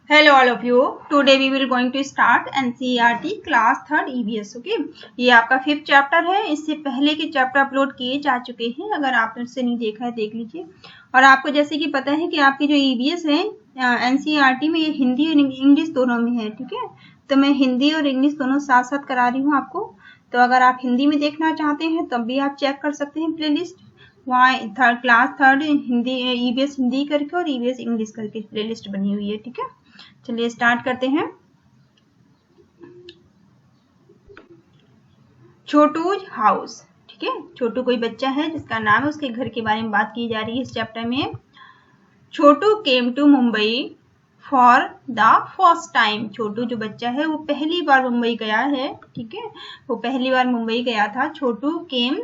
Hello all of you. Today we will going to start NCERT class 3rd EVS. Okay, ये आपका 5th chapter है। इससे पहले के चैप्टर अपलोड किए जा चुके हैं। अगर आपने उससे नहीं देखा है देख लीजिए। और आपको जैसे कि पता है कि आपकी जो EVS है NCERT में ये हिंदी और इंग्लिश दोनों में है। ठीक है, तो मैं हिंदी और इंग्लिश दोनों साथ साथ करा रही हूँ आपको। तो अगर आप हिंदी में देखना चाहते हैं तब भी आप चेक कर सकते हैं प्लेलिस्ट। वहाँ class 3rd Hindi EVS Hindi करके और EVS इंग्लिश करके प्लेलिस्ट बनी हुई है। ठीक है, चलिए स्टार्ट करते हैं। छोटूज हाउस। ठीक है, छोटू कोई बच्चा है जिसका नाम है, उसके घर के बारे में बात की जा रही है इस चैप्टर में। Chhotu came to Mumbai for the first time. Chhotu जो बच्चा है वो पहली बार मुंबई गया है। ठीक है, वो पहली बार मुंबई गया था। Chhotu came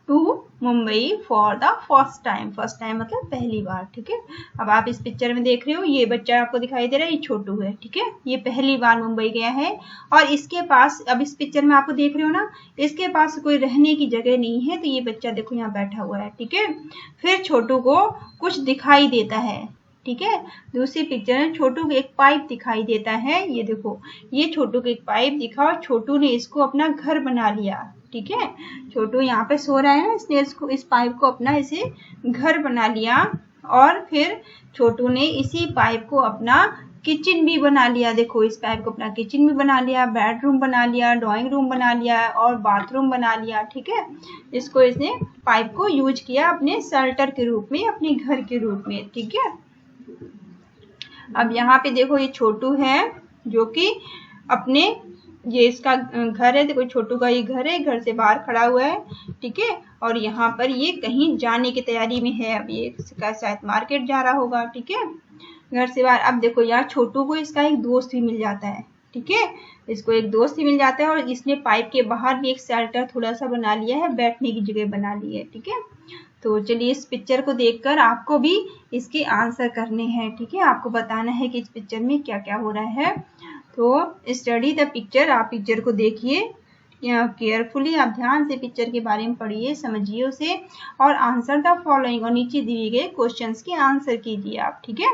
to Mumbai for the first time. First time मतलब पहली बार। ठीक है, अब आप इस पिक्चर में देख रहे हो, ये बच्चा आपको दिखाई दे रहा है, ये छोटू है। ठीक है, ये पहली बार मुंबई गया है और इसके पास, अब इस पिक्चर में आपको देख रहे हो ना, इसके पास कोई रहने की जगह नहीं है। तो ये बच्चा देखो यहाँ बैठा हुआ है। ठीक है, फिर छोटू को कुछ दिखाई देता है। ठीक है, दूसरी पिक्चर में छोटू को एक पाइप दिखाई देता है। ये देखो, ये छोटू को एक पाइप दिखा और छोटू ने इसको अपना घर बना लिया। ठीक है, छोटू यहाँ पे सो रहा है ना, इसने इसको, इस पाइप को अपना इसे घर बना लिया। और फिर छोटू ने इसी पाइप को अपना किचन भी बना लिया। देखो, इस पाइप को अपना किचन भी बना लिया, बेडरूम बना लिया, ड्राइंग रूम बना लिया और बाथरूम बना लिया। ठीक है, इसको इसने पाइप को यूज किया अपने शेल्टर के रूप में, अपने घर के रूप में। ठीक है, अब यहाँ पे देखो, ये छोटू है जो कि अपने, ये इसका घर है। देखो, छोटू का ये घर है, घर से बाहर खड़ा हुआ है। ठीक है, और यहाँ पर ये कहीं जाने की तैयारी में है। अब ये शायद मार्केट जा रहा होगा। ठीक है, घर से बाहर। अब देखो, यहाँ छोटू को इसका एक दोस्त भी मिल जाता है। ठीक है, इसको एक दोस्त भी मिल जाता है और इसने पाइप के बाहर भी एक शेल्टर थोड़ा सा बना लिया है, बैठने की जगह बना ली है। ठीक है, तो चलिए इस पिक्चर को देखकर आपको भी इसके आंसर करने हैं। ठीक है, आपको बताना है कि इस पिक्चर में क्या क्या हो रहा है। तो स्टडी द पिक्चर, आप पिक्चर को देखिए केयरफुली, आप ध्यान से पिक्चर के बारे में पढ़िए, समझिए उसे और आंसर द फॉलोइंग, और नीचे दिए गए क्वेश्चंस के आंसर कीजिए आप। ठीक है,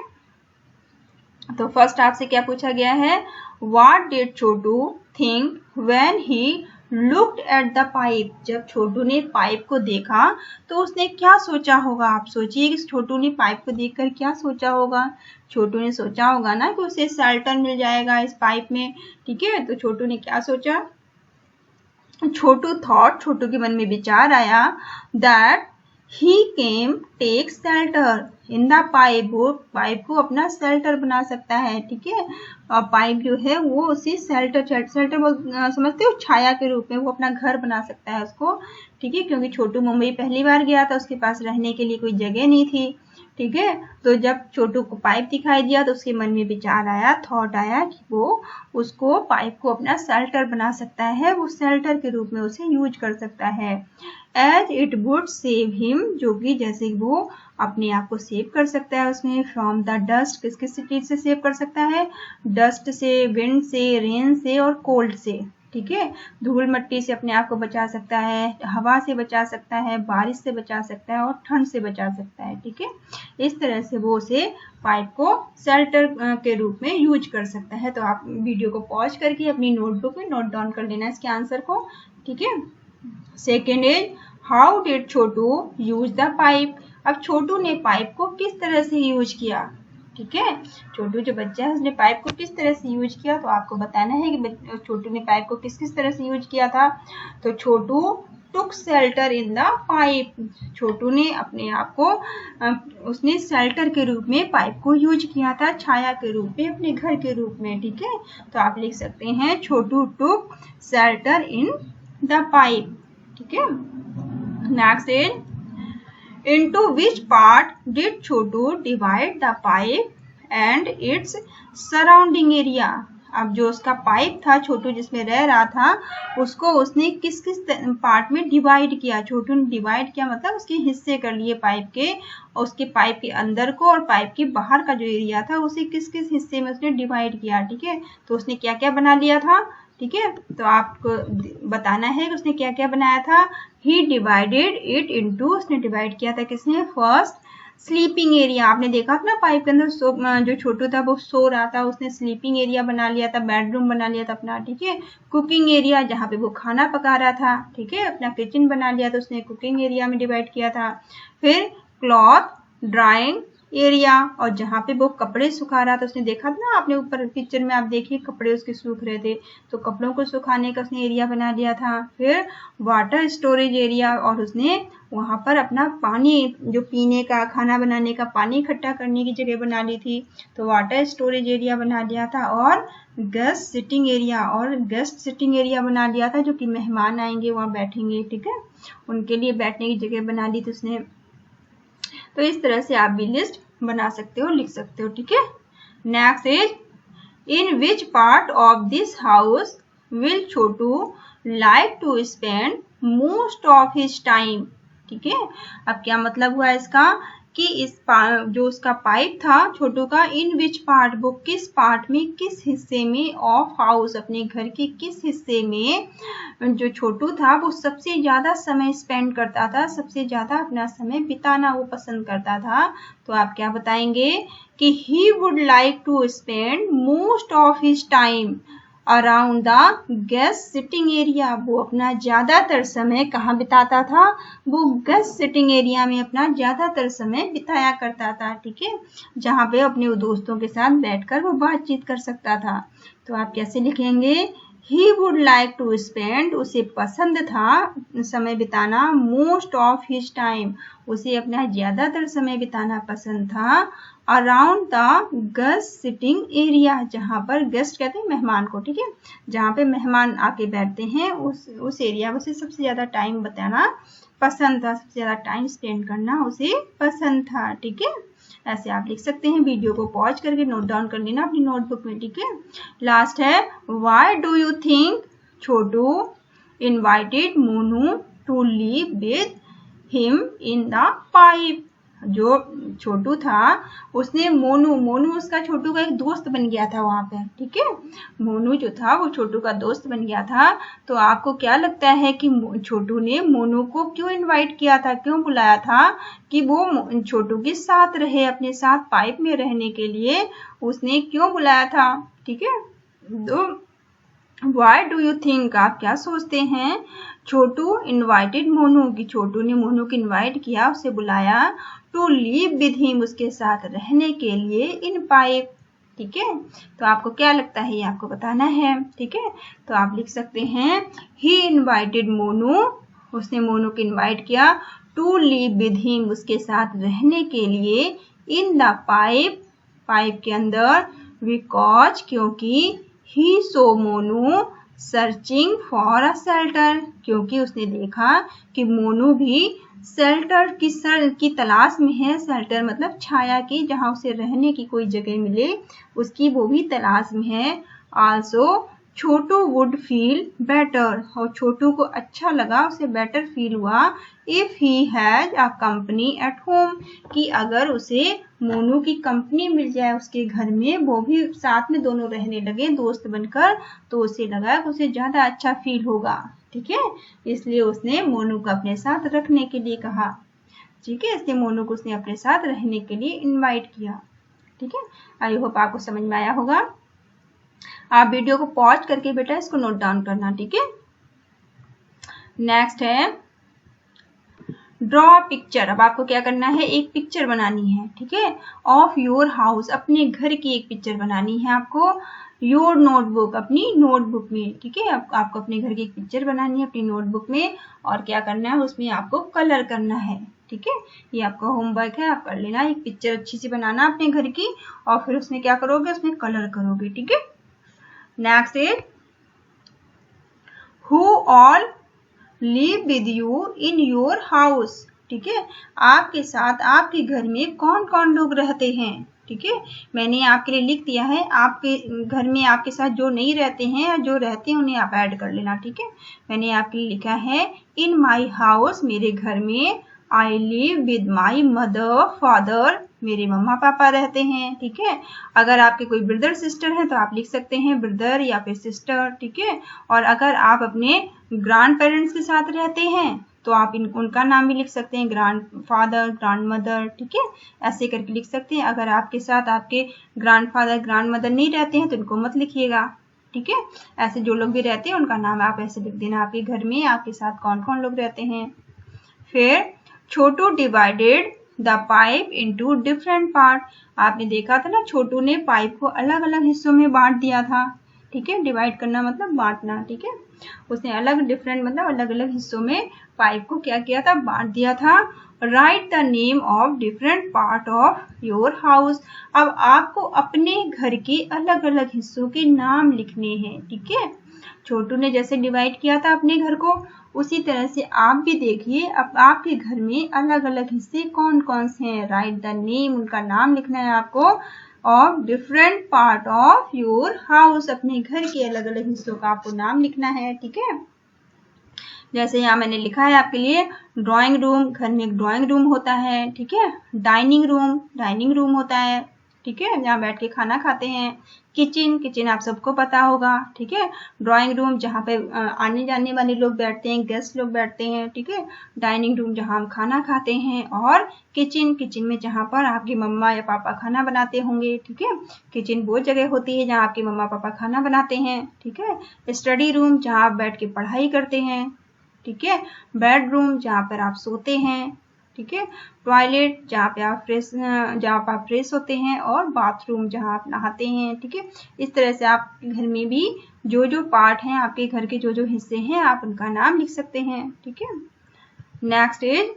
तो फर्स्ट आपसे क्या पूछा गया है, what did Chhotu think when he looked at the pipe. जब छोटू ने पाइप को देखा तो उसने क्या सोचा होगा। आप सोचिए कि छोटू ने पाइप को देखकर क्या सोचा होगा। छोटू ने सोचा होगा ना कि उसे शेल्टर मिल जाएगा इस पाइप में। ठीक है, तो छोटू ने क्या सोचा, छोटू थॉट, छोटू के मन में विचार आया, that he came take shelter in the pipe. वो पाइप को अपना शेल्टर बना सकता है। ठीक है, और पाइप जो है वो उसे शेल्टर समझते हो, छाया के रूप में वो अपना घर बना सकता है उसको। ठीक है, क्योंकि छोटू मुंबई पहली बार गया था, उसके पास रहने के लिए कोई जगह नहीं थी। ठीक है, तो जब छोटू को पाइप दिखाई दिया तो उसके मन में विचार आया, थॉट आया कि वो उसको पाइप को अपना शेल्टर बना सकता है, वो शेल्टर के रूप में उसे यूज कर सकता है। As it would save him, जो कि जैसे वो अपने आप को सेव कर सकता है उसमें, फ्रॉम द डस्ट, किस किस चीज से सेव कर सकता है, डस्ट से, विंड से, रेन से और कोल्ड से। ठीक है, धूल मट्टी से अपने आप को बचा सकता है, हवा से बचा सकता है, बारिश से बचा सकता है और ठंड से बचा सकता है। ठीक है, इस तरह से वो उसे पाइप को शेल्टर के रूप में यूज कर सकता है। तो आप वीडियो को पॉज करके अपनी नोटबुक में नोट डाउन कर लेना इसके आंसर को। ठीक है, second is, how did Chhotu use the pipe. अब छोटू ने पाइप को किस तरह से यूज किया। ठीक है, छोटू जो बच्चा है उसने पाइप को किस तरह से यूज किया, तो आपको बताना है कि छोटू ने पाइप को किस किस तरह से यूज किया था। तो छोटू टुक शेल्टर इन द पाइप। छोटू ने अपने आप को, उसने शेल्टर के रूप में पाइप को यूज किया था, छाया के रूप में, अपने घर के रूप में। ठीक है, तो आप लिख सकते हैं छोटू टुक शेल्टर इन द पाइप। ठीक है, next is, into which part did Chhotu divide the pipe and its surrounding area। अब जो उसका पाइप था, छोटू जिसमें रह रहा था, उसको उसने किस किस पार्ट में डिवाइड किया। छोटू ने डिवाइड किया मतलब उसके हिस्से कर लिए पाइप के, और उसके पाइप के अंदर को और पाइप के बाहर का जो एरिया था उसे किस किस हिस्से में उसने डिवाइड किया। ठीक है, तो उसने क्या क्या बना लिया था। ठीक है, तो आपको बताना है कि उसने क्या क्या बनाया था। ही डिवाइडेड इट इनटू, उसने डिवाइड किया था किसने, फर्स्ट स्लीपिंग एरिया, आपने देखा था ना पाइप के अंदर जो छोटू था वो सो रहा था, उसने स्लीपिंग एरिया बना लिया था, बेडरूम बना लिया था अपना, ठीक है। कुकिंग एरिया, जहाँ पे वो खाना पका रहा था, ठीक है, अपना किचन बना लिया था उसने, कुकिंग एरिया में डिवाइड किया था। फिर क्लॉथ ड्राइंग एरिया, और जहाँ पे वो कपड़े सुखा रहा था, उसने देखा था ना आपने ऊपर पिक्चर में, आप देखिए कपड़े उसके सूख रहे थे, तो कपड़ों को सुखाने का उसने एरिया बना दिया था। फिर वाटर स्टोरेज एरिया, और उसने वहां पर अपना पानी, जो पीने का, खाना बनाने का पानी इकट्ठा करने की जगह बना ली थी, तो वाटर स्टोरेज एरिया बना दिया था। और गेस्ट सिटिंग एरिया, और गेस्ट सिटिंग एरिया बना दिया था, जो कि मेहमान आएंगे वहां बैठेंगे, ठीक है, उनके लिए बैठने की जगह बना दी थी उसने। तो इस तरह से आप भी लिस्ट बना सकते हो, लिख सकते हो, ठीक है। Next is, in which part of this house will Chhotu like to spend most of his time, ठीक है। अब क्या मतलब हुआ इसका कि जो उसका पाइप था छोटू का, इन विच पार्ट, वो किस पार्ट में, किस हिस्से में ऑफ हाउस, अपने घर के किस हिस्से में जो छोटू था वो सबसे ज्यादा समय स्पेंड करता था, सबसे ज्यादा अपना समय बिताना वो पसंद करता था। तो आप क्या बताएंगे कि he would like to spend most of his time around the guest sitting area, वो अपना ज्यादातर समय कहाँ बिताता था, वो गेस्ट सिटिंग एरिया में अपना ज्यादातर समय बिताया करता था, ठीक है, जहाँ पे अपने दोस्तों के साथ बैठकर वो बातचीत कर सकता था। तो आप कैसे लिखेंगे, he would like to spend, उसे पसंद था समय बिताना, मोस्ट ऑफ हिज टाइम, उसे अपना ज्यादातर समय बिताना पसंद था, around the guest sitting area, जहाँ पर गेस्ट कहते हैं मेहमान को, ठीक है, जहाँ पे मेहमान आके बैठते हैं उस एरिया में उसे सबसे ज्यादा टाइम बिताना पसंद था, सबसे ज्यादा टाइम स्पेंड करना उसे पसंद था, ठीक है। ऐसे आप लिख सकते हैं, वीडियो को पॉज करके नोट डाउन कर लेना अपनी नोटबुक में, ठीक है। लास्ट है, why do you think Chhotu invited Monu to live with him in the pipe, जो छोटू था उसने मोनू उसका छोटू का एक दोस्त बन गया था वहां पे, ठीक है, मोनू जो था वो छोटू का दोस्त बन गया था। तो आपको क्या लगता है कि छोटू ने मोनू को क्यों इनवाइट किया था, क्यों बुलाया था कि वो छोटू के साथ रहे, अपने साथ पाइप में रहने के लिए उसने क्यों बुलाया था, ठीक है। तो Why do you think, आप क्या सोचते हैं, छोटू इनवाइटेड मोनू, कि छोटू ने मोनू को इनवाइट किया, उसे बुलाया, टू लिव विद हिम, उसके साथ रहने के लिए, इन पाइप, ठीक है। तो आपको क्या लगता है, ये आपको बताना है, ठीक है। तो आप लिख सकते हैं, ही इनवाइटेड मोनू, उसने मोनू को इनवाइट किया, टू लिव विद हिम, उसके साथ रहने के लिए, इन द पाइप, पाइप के अंदर, बिकॉज, क्योंकि, he so Monu searching for a shelter, क्योंकि उसने देखा कि मोनू भी शेल्टर की तलाश में है, शेल्टर मतलब छाया की, जहां उसे रहने की कोई जगह मिले उसकी वो भी तलाश में है। Also Chhotu would feel better, और छोटू को अच्छा लगा, उसे बेटर फील हुआ, if he has a company at home, कि अगर उसे मोनू की कंपनी मिल जाए उसके घर में, वो भी साथ में दोनों रहने लगे दोस्त बनकर, तो उसे लगा कि उसे ज्यादा अच्छा फील होगा, ठीक है, इसलिए उसने मोनू को अपने साथ रखने के लिए कहा, ठीक है, इसलिए मोनू को उसने अपने साथ रहने के लिए इनवाइट किया, ठीक है। आई होप आपको समझ में आया होगा। आप वीडियो को पॉज करके बेटा इसको नोट डाउन करना, ठीक है। नेक्स्ट है, ड्रॉ पिक्चर। अब आपको क्या करना है, एक पिक्चर बनानी है, ठीक है, ऑफ योर हाउस, अपने घर की एक पिक्चर बनानी है आपको, योर नोटबुक, अपनी नोटबुक में, ठीक है, आपको अपने घर की एक पिक्चर बनानी है अपनी नोटबुक में, और क्या करना है उसमें आपको कलर करना है, ठीक है, ये आपका होमवर्क है, आप कर लेना, एक पिक्चर अच्छी सी बनाना अपने घर की, और फिर उसमें क्या करोगे, उसमें कलर करोगे, ठीक है। Next is, who all live with you in your house, ठीक है, आपके साथ आपके घर में कौन कौन लोग रहते हैं, ठीक है, मैंने आपके लिए लिख दिया है, आपके घर में आपके साथ जो नहीं रहते हैं या जो रहते हैं उन्हें आप ऐड कर लेना, ठीक है। मैंने आपके लिए लिखा है, इन माई हाउस, मेरे घर में, I live with my mother father, मेरे मम्मा पापा रहते हैं, ठीक है। अगर आपके कोई ब्रदर सिस्टर हैं तो आप लिख सकते हैं ब्रदर या फिर सिस्टर, ठीक है। और अगर आप अपने ग्रैंड पेरेंट्स के साथ रहते हैं तो आप उनका नाम भी लिख सकते हैं, ग्रैंड फादर, ग्रैंड मदर, ठीक है, ऐसे करके लिख सकते हैं। अगर आपके साथ आपके ग्रैंड फादर ग्रैंड मदर नहीं रहते हैं तो इनको मत लिखिएगा, ठीक है। ऐसे जो लोग भी रहते हैं उनका नाम आप ऐसे लिख देना, आपके घर में आपके साथ कौन कौन लोग रहते हैं। फिर Chhotu divided the pipe into different part. आपने देखा था ना, छोटू ने पाइप को अलग अलग हिस्सों में बांट दिया था, ठीक है। डिवाइड करना मतलब बांटना, ठीक है। उसने अलग डिफरेंट मतलब अलग अलग हिस्सों में पाइप को क्या किया था, बांट दिया था। Right the name of different part of your house. अब आपको अपने घर के अलग अलग हिस्सों के नाम लिखने हैं, ठीक है। छोटू ने जैसे डिवाइड किया था अपने घर को, उसी तरह से आप भी देखिए अब आपके घर में अलग अलग हिस्से कौन कौन से हैं। राइट द नेम, उनका नाम लिखना है आपको, of different part of your house. अपने घर के अलग अलग हिस्सों का आपको नाम लिखना है, ठीक है। जैसे यहाँ मैंने लिखा है आपके लिए, ड्राइंग रूम, घर में एक ड्राइंग रूम होता है, ठीक है। डाइनिंग रूम होता है, ठीक है, जहाँ बैठ के खाना खाते हैं। किचन आप सबको पता होगा, ठीक है। ड्राइंग रूम जहाँ पे आने जाने वाले लोग बैठते हैं, गेस्ट लोग बैठते हैं, ठीक है। डाइनिंग रूम जहाँ हम खाना खाते हैं, और किचन में जहाँ पर आपकी मम्मा या पापा खाना बनाते होंगे, ठीक है। किचन वो जगह होती है जहाँ आपके मम्मा पापा खाना बनाते हैं, ठीक है। स्टडी रूम जहाँ आप बैठ के पढ़ाई करते हैं, ठीक है। बेडरूम जहाँ पर आप सोते हैं, ठीक है। टॉयलेट जहाँ आप फ्रेश होते हैं, और बाथरूम जहाँ आप नहाते हैं, ठीक है। इस तरह से आप घर में भी जो जो पार्ट हैं, आपके घर के जो जो हिस्से हैं, आप उनका नाम लिख सकते हैं, ठीक है। Next is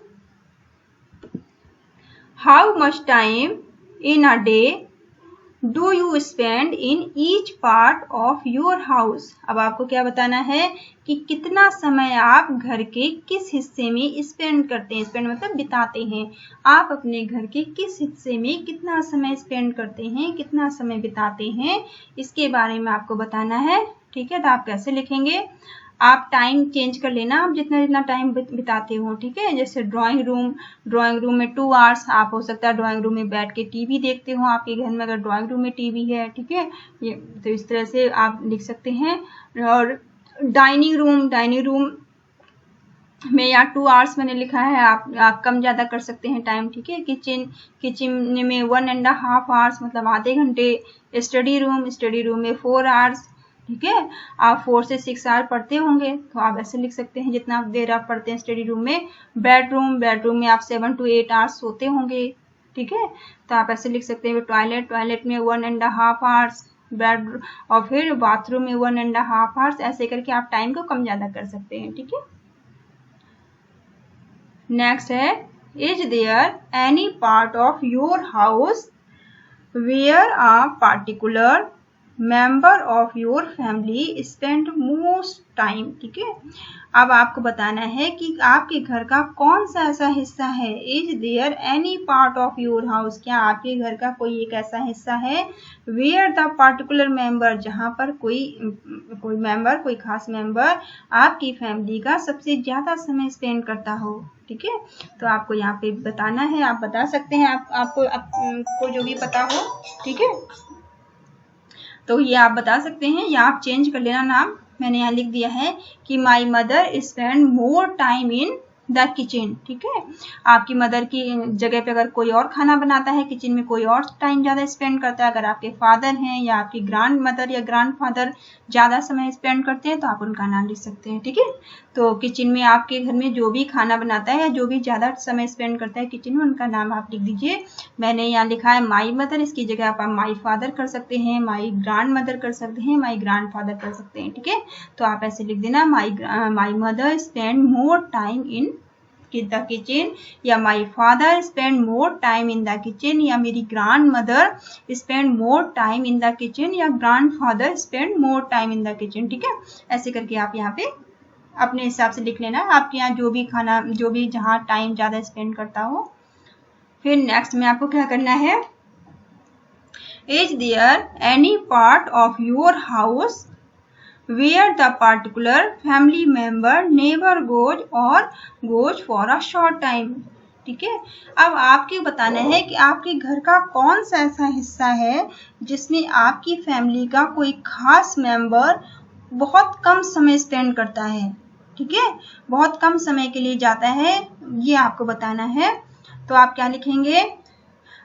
how much time in a day do you spend in each part of your house. अब आपको क्या बताना है कि कितना समय आप घर के किस हिस्से में स्पेंड करते हैं। स्पेंड मतलब बिताते हैं। आप अपने घर के किस हिस्से में कितना समय स्पेंड करते हैं, कितना समय बिताते हैं, इसके बारे में आपको बताना है, ठीक है। तो आप कैसे लिखेंगे, आप टाइम चेंज कर लेना, आप जितना जितना टाइम बिताते हो, ठीक है। जैसे ड्राइंग रूम में 2 आवर्स, आप हो सकता है ड्राइंग रूम में बैठ के टीवी देखते हो आपके घर में, अगर ड्राइंग रूम में टीवी है, ठीक है। ये तो इस तरह से आप लिख सकते हैं। और डाइनिंग रूम में या 2 आवर्स मैंने लिखा है, आप कम ज़्यादा कर सकते हैं टाइम, ठीक है। किचन में 1.5 आवर्स मतलब आधे घंटे। स्टडी रूम में 4 आवर्स, ठीक है। आप 4 से 6 आवर पढ़ते होंगे, तो आप ऐसे लिख सकते हैं जितना देर आप पढ़ते हैं स्टडी रूम में। बेडरूम में आप 7 to 8 आवर्स सोते होंगे, ठीक है। तो आप ऐसे लिख सकते हैं। टॉयलेट में 1.5 आवर्स, बेडरूम और फिर बाथरूम में 1.5 आवर्स, ऐसे करके आप टाइम को कम ज़्यादा कर सकते हैं, ठीक है। नेक्स्ट है, is there any part of your house where a particular member of your family spend most time, ठीक है। अब आपको बताना है कि आपके घर का कौन सा ऐसा हिस्सा है। Is there any part of your house, क्या आपके घर का कोई एक ऐसा हिस्सा है, वेयर द पार्टिकुलर मेंबर, जहाँ पर कोई खास मेंबर आपकी फैमिली का सबसे ज्यादा समय स्पेंड करता हो, ठीक है। तो आपको यहाँ पे बताना है, आप बता सकते हैं, आपको जो भी पता हो, ठीक है। तो ये आप बता सकते हैं, या आप चेंज कर लेना नाम। मैंने यहाँ लिख दिया है कि माई mother spend more time in the kitchen, ठीक है। आपकी मदर की जगह पे अगर कोई और खाना बनाता है, किचन में कोई और टाइम ज़्यादा स्पेंड करता है। अगर आपके फादर हैं या आपकी ग्रैंड मदर या ग्रैंड फादर ज़्यादा समय स्पेंड करते हैं, तो आप उनका नाम लिख सकते हैं, ठीक है। तो किचन में आपके घर में जो भी खाना बनाता है या जो भी ज़्यादा समय स्पेंड करता है किचन में, उनका नाम आप लिख दीजिए। मैंने यहाँ लिखा है माई मदर, इसकी जगह आप माई फादर कर सकते हैं, माई ग्रैंड मदर कर सकते हैं, माई ग्रैंड फादर कर सकते हैं, ठीक है। तो आप ऐसे लिख देना, my mother spend more time in the kitchen, या my father spend more time in the kitchen, या मेरी grandmother spend more time in the kitchen, या grandfather spend more time in the kitchen, ठीक है। ऐसे करके आप यहाँ पे अपने हिसाब से लिख लेना, आपके यहाँ जो भी जहाँ टाइम ज़्यादा स्पेंड करता हो। फिर नेक्स्ट में आपको क्या करना है, is there any part of your house where the particular family member never goes for a short time, ठीक है। अब आपके बताना है कि आपके घर का कौन सा ऐसा हिस्सा है जिसमें आपकी फैमिली का कोई खास मेंबर बहुत कम समय स्पेंड करता है, ठीक है, बहुत कम समय के लिए जाता है, ये आपको बताना है। तो आप क्या लिखेंगे,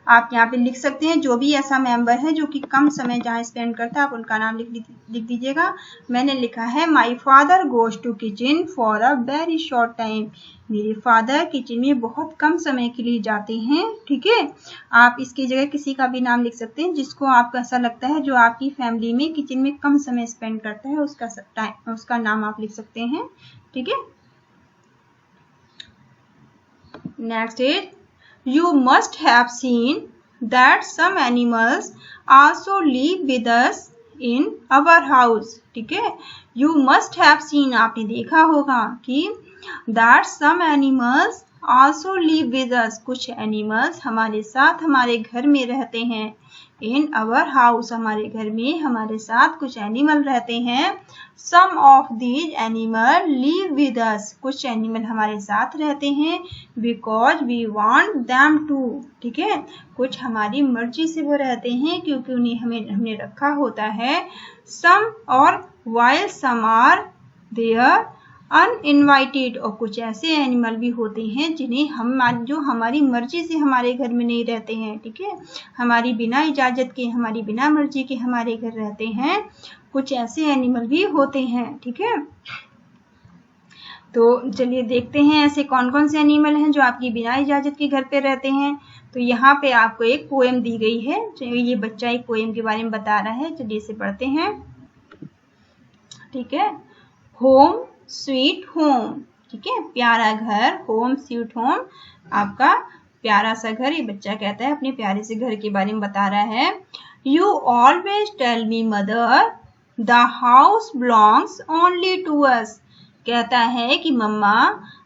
आप यहाँ पे लिख सकते हैं जो भी ऐसा मेंबर है जो कि कम समय जहाँ स्पेंड करता है, आप उनका नाम लिख दीजिएगा। मैंने लिखा है my father goes to kitchen for a very short time. मेरे फादर किचन में बहुत कम समय के लिए जाते हैं। ठीक है, आप इसकी जगह किसी का भी नाम लिख सकते हैं जिसको आपको ऐसा लगता है जो आपकी फैमिली में किचन में कम समय स्पेंड करता है, उसका नाम आप लिख सकते हैं। ठीक है, next is You must have seen that some animals also live with us in our house. ठीक है, You must have seen, आपने देखा होगा कि that some animals also live with us, कुछ एनिमल्स हमारे साथ हमारे घर में रहते हैं। In our house, हमारे घर में हमारे साथ कुछ एनिमल रहते हैं। Some of these animals live with us, कुछ एनिमल हमारे साथ रहते हैं because we want them to। ठीक है, कुछ हमारी मर्जी से वो रहते हैं क्योंकि उन्हें हमने रखा होता है। Some और while some are there uninvited, और कुछ ऐसे एनिमल भी होते हैं जिन्हें जो हमारी मर्जी से हमारे घर में नहीं रहते हैं। ठीक है, हमारी बिना इजाजत के, हमारी बिना मर्जी के हमारे घर रहते हैं, कुछ ऐसे एनिमल भी होते हैं। ठीक है, तो चलिए देखते हैं ऐसे कौन कौन से एनिमल हैं जो आपकी बिना इजाजत के घर पे रहते हैं। तो यहाँ पे आपको एक पोएम दी गई है, ये बच्चा एक पोएम के बारे में बता रहा है, चलिए इसे पढ़ते हैं। ठीक है, होम स्वीट होम। ठीक है, प्यारा घर, होम स्वीट होम, आपका प्यारा सा घर। ये बच्चा कहता है अपने प्यारे से घर के बारे में बता रहा है। You always tell me mother the house belongs only to us. कहता है कि मम्मा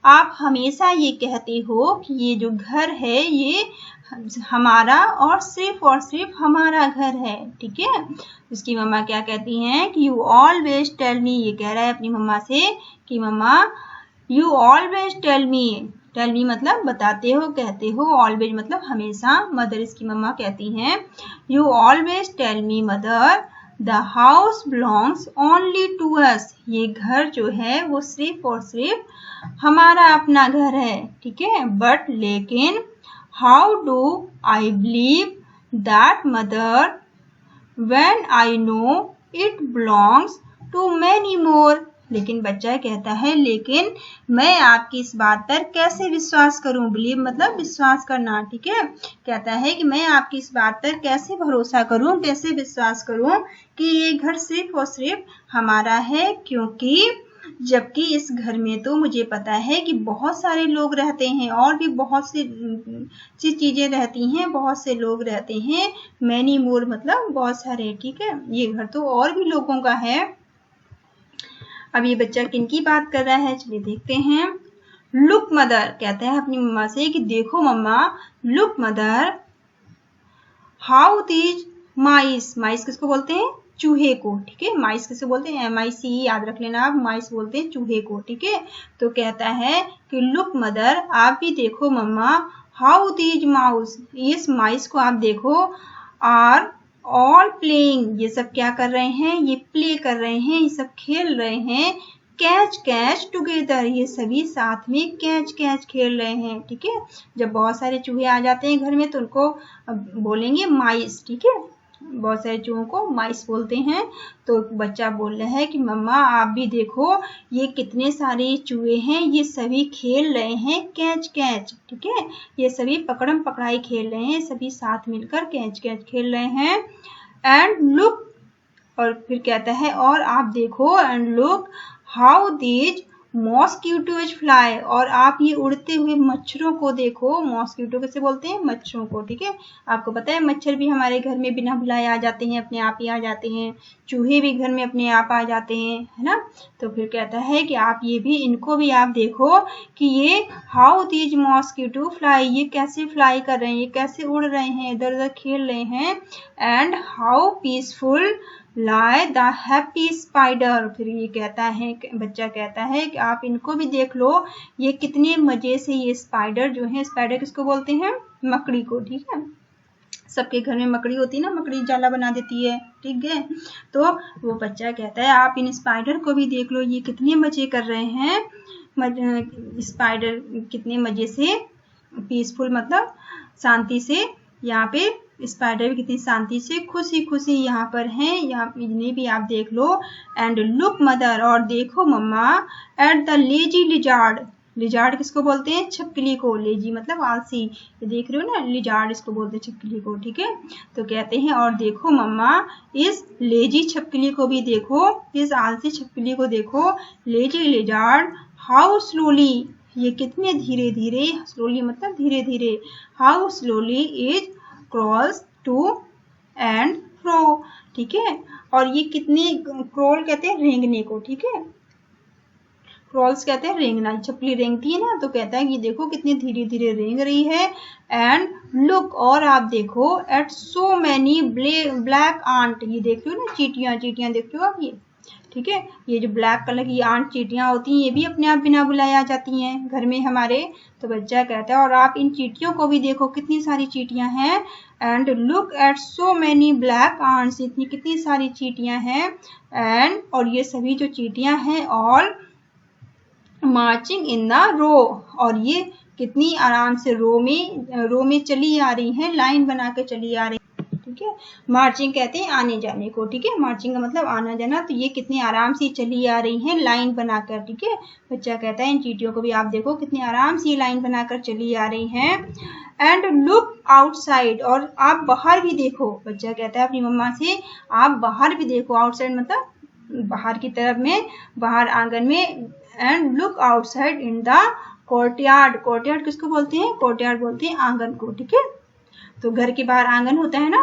आप हमेशा ये कहते हो कि ये जो घर है ये हमारा और सिर्फ हमारा घर है। ठीक है, उसकी मम्मा क्या कहती हैं कि यू ऑलवेज टेल मी, ये कह रहा है अपनी मम्मा से कि मम्मा यू ऑलवेज टेल मी मतलब बताते हो, कहते हो, ऑलवेज मतलब हमेशा। मदर इसकी मम्मा कहती हैं you always tell me mother the house belongs only to us. ये घर जो है वो सिर्फ और सिर्फ हमारा अपना घर है। ठीक है, बट लेकिन how do I believe that mother when I know it belongs to many more। लेकिन बच्चा कहता है लेकिन मैं आपकी इस बात पर कैसे विश्वास करूं, बिलीव मतलब विश्वास करना। ठीक है, कहता है कि मैं आपकी इस बात पर कैसे भरोसा करूं, कैसे विश्वास करूं कि ये घर सिर्फ और सिर्फ हमारा है, क्योंकि जबकि इस घर में तो मुझे पता है कि बहुत सारे लोग रहते हैं और भी बहुत सी चीजें रहती हैं, बहुत से लोग रहते हैं। मैनी मोर मतलब बहुत सारे। ठीक है, ये घर तो और भी लोगों का है। अब ये बच्चा किनकी बात कर रहा है, चलिए देखते हैं। लुक मदर, कहता है अपनी मम्मा से कि देखो मम्मा, लुक मदर हाउ दीज माइस, माइस किसको बोलते हैं, चूहे को। ठीक है, माइस किसे बोलते हैं, MIC याद रख लेना आप, माइस बोलते हैं चूहे को। ठीक है, तो कहता है कि लुक मदर, आप भी देखो मम्मा, हाउ दीज माउस, इस माइस को आप देखो, आर ऑल प्लेइंग, ये सब क्या कर रहे हैं, ये प्ले कर रहे हैं, ये सब खेल रहे हैं। कैच टुगेदर, ये सभी साथ में कैच खेल रहे हैं। ठीक है, जब बहुत सारे चूहे आ जाते हैं घर में तो उनको बोलेंगे माइस। ठीक है, बहुत सारे चूहों को माइस बोलते हैं। तो बच्चा बोल रहा है कि मम्मा आप भी देखो, ये कितने सारे चूहे हैं, ये सभी खेल रहे हैं कैच। ठीक है, ये सभी पकड़म पकड़ाई खेल रहे हैं, सभी साथ मिलकर कैच खेल रहे हैं। एंड लुक, और फिर कहता है और आप देखो, and look how these mosquitoes fly, और आप ये उड़ते हुए मच्छरों को देखो। मॉस्किटो कैसे बोलते हैं, मच्छरों को। ठीक है, आपको पता है मच्छर भी हमारे घर में बिना बुलाए आ जाते हैं, अपने आप ही आ जाते हैं। चूहे भी घर में अपने आप आ जाते हैं, है ना। तो फिर कहता है कि आप ये भी, इनको भी आप देखो कि ये हाउ दीज मॉस्किटो फ्लाई, ये कैसे फ्लाई कर रहे हैं, ये कैसे उड़ रहे हैं, इधर उधर खेल रहे हैं। And how peaceful lie the happy spider, फिर ये कहता है, बच्चा कहता है कि आप इनको भी देख लो, ये कितने मजे से ये स्पाइडर जो है, स्पाइडर किसको बोलते हैं, मकड़ी को। ठीक है, सबके घर में मकड़ी होती है ना, मकड़ी जाला बना देती है। ठीक है, तो वो बच्चा कहता है आप इन स्पाइडर को भी देख लो, ये कितने मजे कर रहे हैं। स्पाइडर कितने मजे से, पीसफुल मतलब शांति से, यहाँ पे स्पाइडर भी कितनी शांति से खुशी खुशी यहाँ पर हैं, यहाँ इन्हें भी आप देख लो। एंड लुक मदर, और देखो मम्मा, at the lazy lizard, lizard किसको बोलते हैं, छिपकली को, लेजी मतलब आलसी, ये देख रहे हो ना, लिजार्ड इसको बोलते हैं छिपकली को, ठीक है। तो कहते हैं और देखो मम्मा, इस लेजी छिपकली को भी देखो, इस आलसी छिपकली को देखो, लेजी लिजार्ड हाउ स्लोली, ये कितने धीरे धीरे, स्लोली मतलब धीरे धीरे, how slowly is crawls to and fro, ठीक है। और ये कितने, क्रॉल कहते हैं रेंगने को, ठीक है, क्रॉल्स कहते हैं रेंगना, छिपकली रेंगती है ना, तो कहता है कि देखो कितनी धीरे धीरे रेंग रही है। एंड लुक, और आप देखो, at so many black ant, ये देख लो ना चींटियां, चींटियां देख लो आप ये, ठीक है, ये जो ब्लैक कलर की आंट चींटियां होती हैं, ये भी अपने आप बिना बुलाए आ जाती हैं घर में हमारे। तो बच्चा कहता है और आप इन चींटियों को भी देखो, कितनी सारी चींटियां हैं। And look at so many black ants, इतनी कितनी सारी चींटियां हैं। एंड और ये सभी जो चींटियां हैं, all marching in the row, और ये कितनी आराम से रो में चली आ रही हैं, लाइन बना के चली आ रही है, ठीक है। मार्चिंग कहते हैं आने जाने को, ठीक है, मार्चिंग का मतलब आना जाना, तो ये कितनी आराम से चली आ रही हैं लाइन बनाकर, ठीक है। बच्चा कहता है इन चींटियों को भी आप देखो कितनी आराम से लाइन बनाकर चली आ रही हैं। एंड लुक आउटसाइड, और आप बाहर भी देखो, बच्चा कहता है अपनी मम्मा से आप बाहर भी देखो, आउटसाइड मतलब बाहर की तरफ में, बाहर आंगन में। And look outside in the courtyard, courtyard किसको बोलते हैं, कोर्टयार्ड बोलते हैं आंगन को, ठीक है। तो घर के बाहर आंगन होता है ना,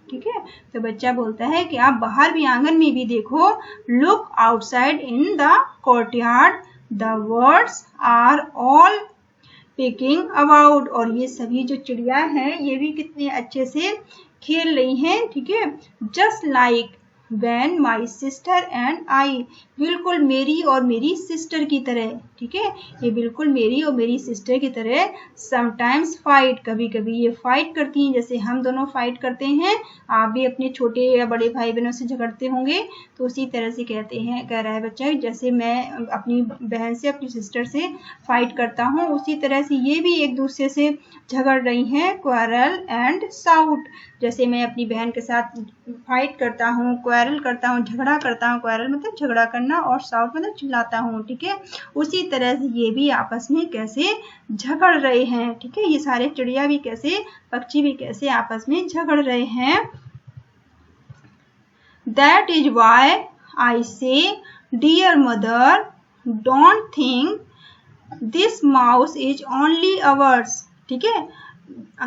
ठीक है। तो बच्चा बोलता है कि आप बाहर भी आंगन में भी देखो, look outside in the courtyard, the birds are all picking about, और ये सभी जो चिड़िया हैं ये भी कितने अच्छे से खेल रही हैं, ठीक है। Just like when my sister and I, बिल्कुल मेरी और मेरी सिस्टर की तरह, ठीक है, ये बिल्कुल मेरी और मेरी सिस्टर की तरह। sometimes fight, कभी कभी ये फाइट करती हैं, जैसे हम दोनों फाइट करते हैं, आप भी अपने छोटे या बड़े भाई बहनों से झगड़ते होंगे, तो उसी तरह से कहते हैं, कह रहा है बच्चा, जैसे मैं अपनी बहन से, अपनी सिस्टर से फाइट करता हूँ, उसी तरह से ये भी एक दूसरे से झगड़ रही हैं। quarrel and shout, जैसे मैं अपनी बहन के साथ फाइट करता हूँ, क्वारल करता हूँ, झगड़ा करता हूँ, क्वारल मतलब झगड़ा करना, और शाउट मतलब चिल्लाता हूँ, ठीक है। उसी तरह से ये भी आपस में कैसे झगड़ रहे हैं, ठीक है। ये सारे चिड़िया भी कैसे, पक्षी भी कैसे आपस में झगड़ रहे हैं। That is why I say, dear mother, don't think this mouse is only ours, ठीक है,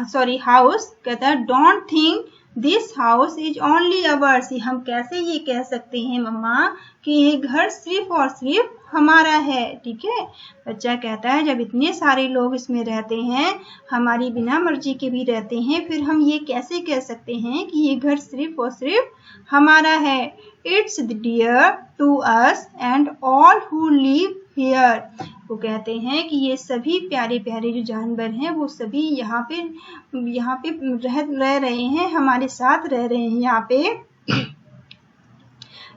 सॉरी हाउस, कहता है don't think this house is only ours, हम कैसे ये कह सकते हैं मम्मा कि ये घर सिर्फ और सिर्फ हमारा है, ठीक है। बच्चा कहता है जब इतने सारे लोग इसमें रहते हैं, हमारी बिना मर्जी के भी रहते हैं, फिर हम ये कैसे कह सकते हैं कि ये घर सिर्फ और सिर्फ हमारा है। It's dear to us and all who live here, वो कहते हैं कि ये सभी प्यारे प्यारे जो जानवर हैं वो सभी यहाँ पे रह रहे हैं, हमारे साथ रह रहे हैं यहाँ पे।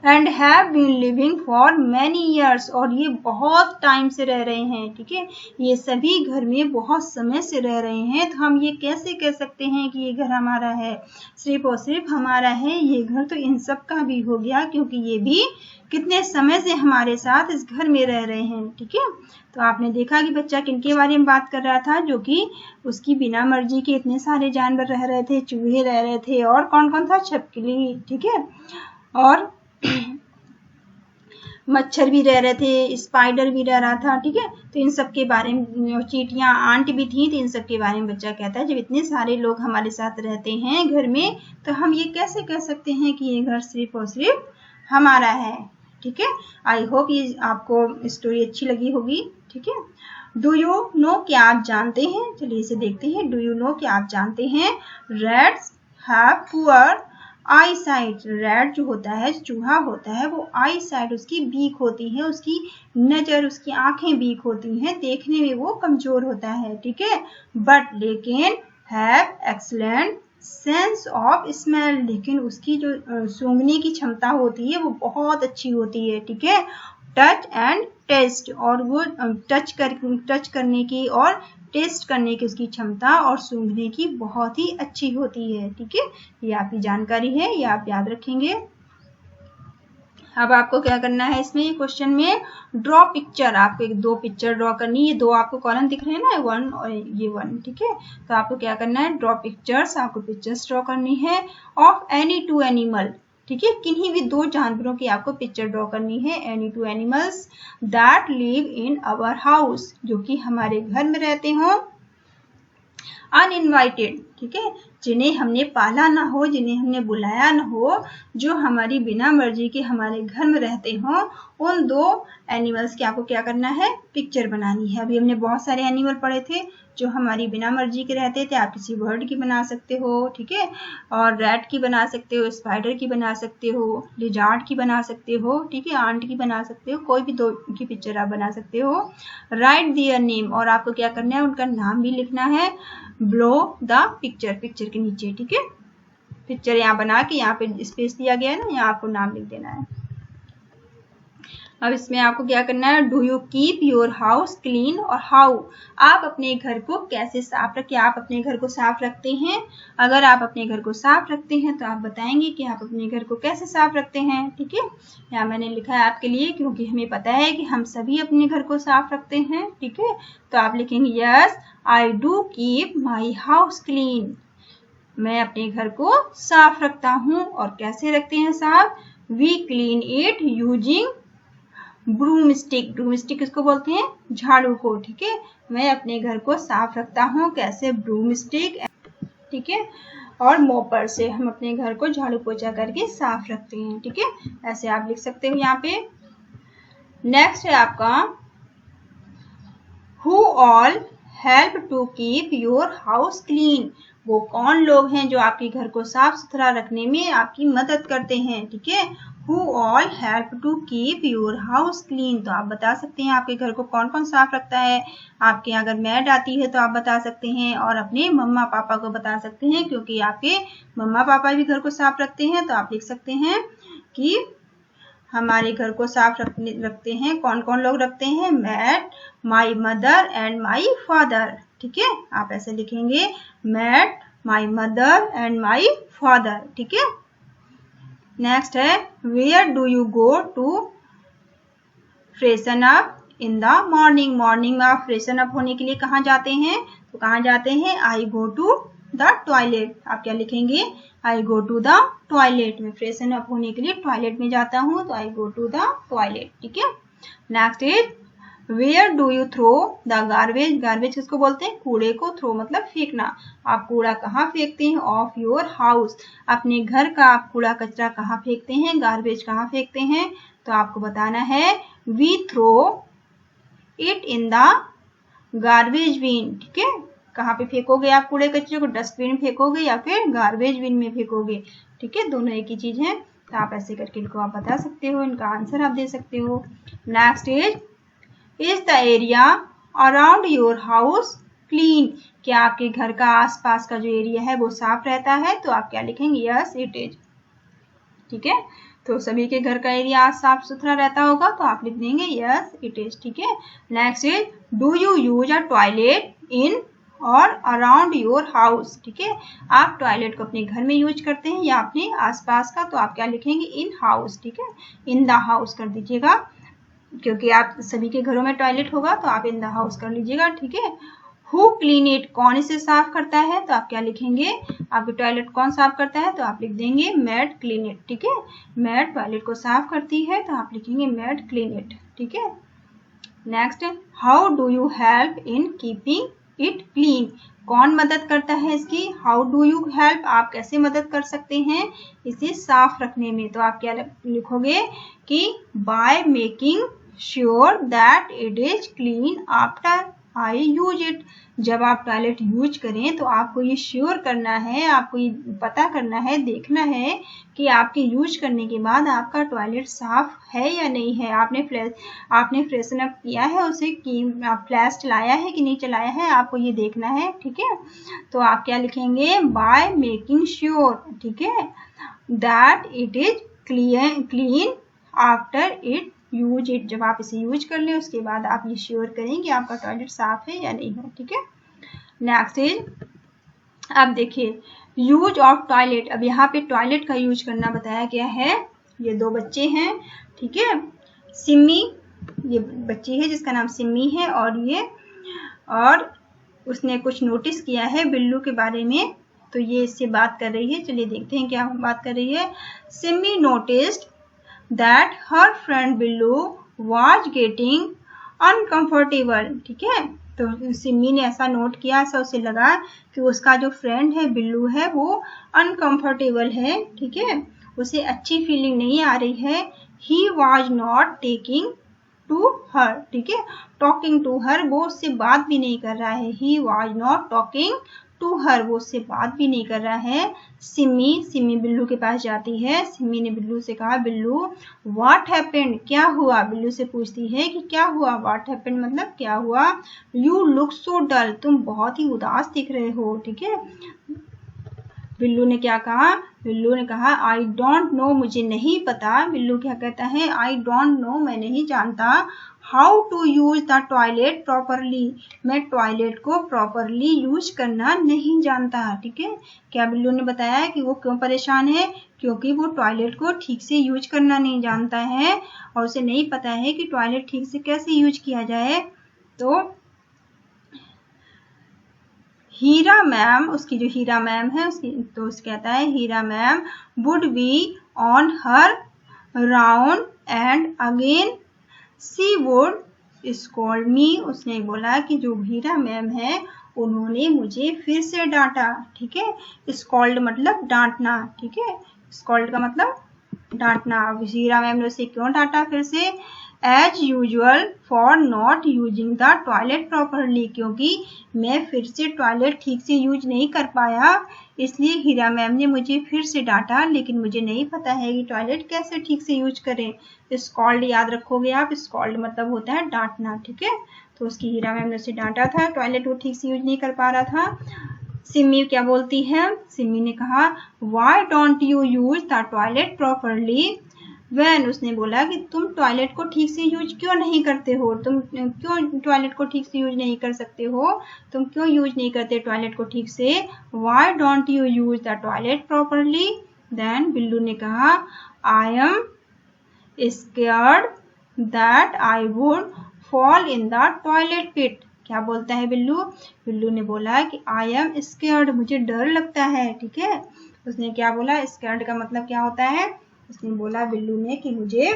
And have been living for many years, और ये बहुत टाइम से रह रहे हैं, ठीक है, ये सभी घर में बहुत समय से रह रहे हैं। तो हम ये कैसे कह सकते हैं कि ये घर हमारा है, सिर्फ और सिर्फ हमारा है, ये घर तो इन सब का भी हो गया, क्योंकि ये भी कितने समय से हमारे साथ इस घर में रह रहे हैं, ठीक है। तो आपने देखा कि बच्चा किनके बारे में बात कर रहा था, जो कि उसकी बिना मर्जी के इतने सारे जानवर रह रहे थे, चूहे रह रहे थे, और कौन कौन था, छिपकली, ठीक है, और मच्छर भी रह रहे थे, स्पाइडर भी रह रहा था, ठीक है। तो इन सब के बारे में, चींटियां, आंट भी थी, तो इन सब के बारे में बच्चा कहता है जब इतने सारे लोग हमारे साथ रहते हैं घर में, तो हम ये कैसे कह सकते हैं कि ये घर सिर्फ और सिर्फ हमारा है, ठीक है। आई होप ये आपको स्टोरी अच्छी लगी होगी, ठीक है। डू यू नो, क्या आप जानते हैं, चलिए इसे देखते हैं। डू यू नो, क्या आप जानते हैं, rats have poor I site, rat जो होता है, चूहा होता है, वो आई साइट, उसकी बीक होती है, उसकी नजर, उसकी आंखें बीक होती हैं, देखने में वो कमजोर होता है, ठीक है। बट लेकिन have excellent sense of smell, लेकिन उसकी जो सूंघने की क्षमता होती है वो बहुत अच्छी होती है, ठीक है। टच एंड टेस्ट, और वो टच करने की और टेस्ट करने की उसकी क्षमता और सूंघने की बहुत ही अच्छी होती है। ठीक है, ये आपकी जानकारी है, ये आप याद रखेंगे। अब आपको क्या करना है इसमें क्वेश्चन में, ड्रॉ पिक्चर, आपको एक 2 पिक्चर ड्रॉ करनी है। ये 2 आपको कॉलम दिख रहे हैं ना, 1 और ये 1। ठीक है, तो आपको क्या करना है, ड्रॉ पिक्चर्स, आपको पिक्चर्स ड्रॉ करनी है ऑफ एनी 2 एनिमल। ठीक है, किन्हीं भी 2 जानवरों की आपको पिक्चर ड्रॉ करनी है। Any 2 animals that live in our house, जो कि हमारे घर में रहते हों, अनइनवाइटेड। ठीक है, जिन्हें हमने पाला ना हो, जिन्हें हमने बुलाया ना हो, जो हमारी बिना मर्जी के हमारे घर में रहते हों, उन 2 एनिमल्स की आपको क्या करना है, पिक्चर बनानी है। अभी हमने बहुत सारे एनिमल पढ़े थे जो हमारी बिना मर्जी के रहते थे। आप किसी बर्ड की बना सकते हो, ठीक है, और रैट की बना सकते हो, स्पाइडर की बना सकते हो, लिजार्ड की बना सकते हो, ठीक है, आंट की बना सकते हो, कोई भी 2 की पिक्चर आप बना सकते हो। राइट दियर नेम, और आपको क्या करना है, उनका नाम भी लिखना है बिलो द पिक्चर, पिक्चर के नीचे। ठीक है, पिक्चर यहाँ बना के यहाँ पे स्पेस दिया गया है ना, यहाँ आपको नाम लिख देना है। अब इसमें आपको क्या करना है, do you keep your house clean, और हाउ, आप अपने घर को कैसे साफ रखें, आप अपने घर को साफ रखते हैं। अगर आप अपने घर को साफ रखते हैं तो आप बताएंगे कि आप अपने घर को कैसे साफ रखते हैं। ठीक है, यहाँ मैंने लिखा है आपके लिए, क्योंकि हमें पता है कि हम सभी अपने घर को साफ रखते हैं। ठीक है, तो आप लिखेंगे yes I do keep my house clean, मैं अपने घर को साफ रखता हूँ। और कैसे रखते हैं साफ, we clean it using broom stick, broom stick किसको बोलते हैं, झाड़ू को। ठीक है, मैं अपने घर को साफ रखता हूँ कैसे, ब्रूम स्टिक, ठीक है, और मोपर से हम अपने घर को झाड़ू पोछा करके साफ रखते हैं। ठीक है, ऐसे आप लिख सकते हो यहाँ पे। नेक्स्ट है आपका, who all help to keep your house clean, वो कौन लोग हैं जो आपके घर को साफ सुथरा रखने में आपकी मदद करते हैं। ठीक है, Who all help to keep your house clean, तो आप बता सकते हैं आपके घर को कौन कौन साफ रखता है। आपके अगर मैड आती है तो आप बता सकते हैं, और अपने मम्मा पापा को बता सकते हैं, क्योंकि आपके मम्मा पापा भी घर को साफ रखते हैं। तो आप लिख सकते हैं कि हमारे घर को साफ रखते हैं, कौन कौन लोग रखते हैं, maid, my mother and my father. ठीक है, आप ऐसे लिखेंगे, maid, my mother and my father. ठीक है, नेक्स्ट है, where do you go to freshen up in the morning, morning में आप फ्रेशन अप होने के लिए कहाँ जाते हैं, तो कहाँ जाते हैं, I go to the toilet. आप क्या लिखेंगे, I go to the toilet, में फ्रेशन अप होने के लिए टॉयलेट में जाता हूँ, तो I go to the toilet. ठीक है, next is, where do you throw the garbage, garbage किसको बोलते हैं, कूड़े को, थ्रो मतलब फेंकना। आप कूड़ा कहाँ फेंकते हैं, ऑफ योर हाउस, अपने घर का आप कूड़ा कचरा कहाँ फेंकते हैं, गार्बेज कहाँ फेंकते हैं, तो आपको बताना है we throw it in the garbage bin. ठीक है, कहाँ पे फेंकोगे आप कूड़े कचरे को, डस्टबिन फेंकोगे या फिर गार्बेज बिन में फेंकोगे। ठीक है, दोनों एक ही चीज है, तो आप ऐसे करके इनको आप बता सकते हो, इनका आंसर आप दे सकते हो। Next is the area around your house clean, क्या आपके घर का आसपास का जो एरिया है वो साफ रहता है, तो आप क्या लिखेंगे, यस इट इज। ठीक है, तो सभी के घर का एरिया साफ सुथरा रहता होगा, तो आप लिख देंगे यस इट इज। ठीक है, next is, do you use a toilet in और अराउंड योर हाउस। ठीक है, आप टॉयलेट को अपने घर में यूज करते हैं या अपने आसपास का, तो आप क्या लिखेंगे, इन हाउस। ठीक है, इन द हाउस कर दीजिएगा, क्योंकि आप सभी के घरों में टॉयलेट होगा, तो आप इन द हाउस कर लीजिएगा। ठीक है, हु क्लीन इट, कौन इसे साफ करता है, तो आप क्या लिखेंगे, आपके टॉयलेट कौन साफ करता है, तो आप लिख देंगे मैड क्लीन इट। ठीक है, मैड टॉयलेट को साफ करती है, तो आप लिखेंगे मैड क्लीन इट। ठीक है, next, how do you help in keeping it clean, कौन मदद करता है इसकी, हाउ डू यू हेल्प, आप कैसे मदद कर सकते हैं इसे साफ रखने में, तो आप क्या लिखोगे कि by making sure that it is clean after I use it, जब आप टॉयलेट यूज करें तो आपको ये श्योर करना है, आपको ये पता करना है, देखना है कि आपके यूज करने के बाद आपका टॉयलेट साफ है या नहीं है। आपने फ्रेशन अप किया है उसे, कि आप फ्लैश चलाया है कि नहीं चलाया है, आपको ये देखना है। ठीक है, तो आप क्या लिखेंगे, बाय मेकिंग श्योर, ठीक है, that it is clean after it use it, जब आप इसे यूज कर लें उसके बाद आप ये श्योर करें कि आपका टॉयलेट साफ है या नहीं है, ठीक है। नेक्स्ट इज, अब देखिए यूज ऑफ टॉयलेट। अब यहाँ पे टॉयलेट का यूज करना बताया गया है। ये दो बच्चे हैं, ठीक है, सिमी, ये बच्ची है जिसका नाम सिमी है, और उसने कुछ नोटिस किया है बिल्लू के बारे में, तो ये इससे बात कर रही है। चलिए देखते हैं क्या बात कर रही है। Simi noticed that her friend Billu was getting uncomfortable, ठीक है। तो सिमी ने ऐसा नोट किया, ऐसा उसे लगा कि उसका जो फ्रेंड है बिल्लू है वो अनकंफर्टेबल है, ठीक है, उसे अच्छी फीलिंग नहीं आ रही है। He was not taking to her, ठीक है, टॉकिंग टू हर, वो उससे बात भी नहीं कर रहा है। He was not talking to her, वो उससे बात भी नहीं कर रहा है। सिमी बिल्लू के पास जाती है। सिमी ने बिल्लू से कहा, बिल्लू व्हाट हैपेंड, क्या हुआ? बिल्लू से पूछती है कि क्या हुआ, व्हाट हैपेंड मतलब क्या हुआ। यू लुक सो डल, तुम बहुत ही उदास दिख रहे हो, ठीक है। बिल्लू ने क्या कहा? बिल्लू ने कहा आई डोंट नो, मुझे नहीं पता। बिल्लू क्या कहता है? आई डोंट नो, मैं नहीं जानता। How to use the toilet properly, मैं टॉयलेट को प्रॉपरली यूज करना नहीं जानता, ठीक है। क्या बिल्लू ने बताया कि वो क्यों परेशान है? क्योंकि वो टॉयलेट को ठीक से यूज करना नहीं जानता है और उसे नहीं पता है कि टॉयलेट ठीक से कैसे यूज किया जाए। तो हीरा मैम, उसकी जो हीरा मैम है उसकी, तो उस कहता है Heera ma'am would be on her round and again she would scold me, उसने बोला कि जो हीरा मैम है उन्होंने मुझे फिर से डांटा, ठीक है। स्कॉल्ड मतलब डांटना, ठीक है, स्कॉल्ड का मतलब डांटना। हीरा मैम ने उसे क्यों डांटा फिर से? As usual for not using the toilet properly, क्योंकि मैं फिर से टॉयलेट ठीक से यूज नहीं कर पाया, इसलिए हीरा मैम ने मुझे फिर से डांटा, लेकिन मुझे नहीं पता है कि टॉयलेट कैसे ठीक से यूज करें। स्कॉल्ड याद रखोगे आप, स्कॉल्ड मतलब होता है डांटना, ठीक है। तो उसकी हीरा मैम ने उसे डांटा था, टॉयलेट वो ठीक से यूज नहीं कर पा रहा था। सिमी क्या बोलती है? सिमी ने कहा why don't you use the toilet properly then, उसने बोला कि तुम टॉयलेट को ठीक से यूज क्यों नहीं करते हो, तुम क्यों टॉयलेट को ठीक से यूज नहीं कर सकते हो, तुम क्यों यूज नहीं करते टॉयलेट को ठीक से। Why don't you use the toilet properly then, Billu ने कहा I am scared that I would fall in the toilet pit. क्या बोलता है बिल्लू? बिल्लू ने बोला कि आई एम स्केयर्ड, मुझे डर लगता है, ठीक है। उसने क्या बोला? स्केयर्ड का मतलब क्या होता है? उसने बोला बिल्लू ने कि मुझे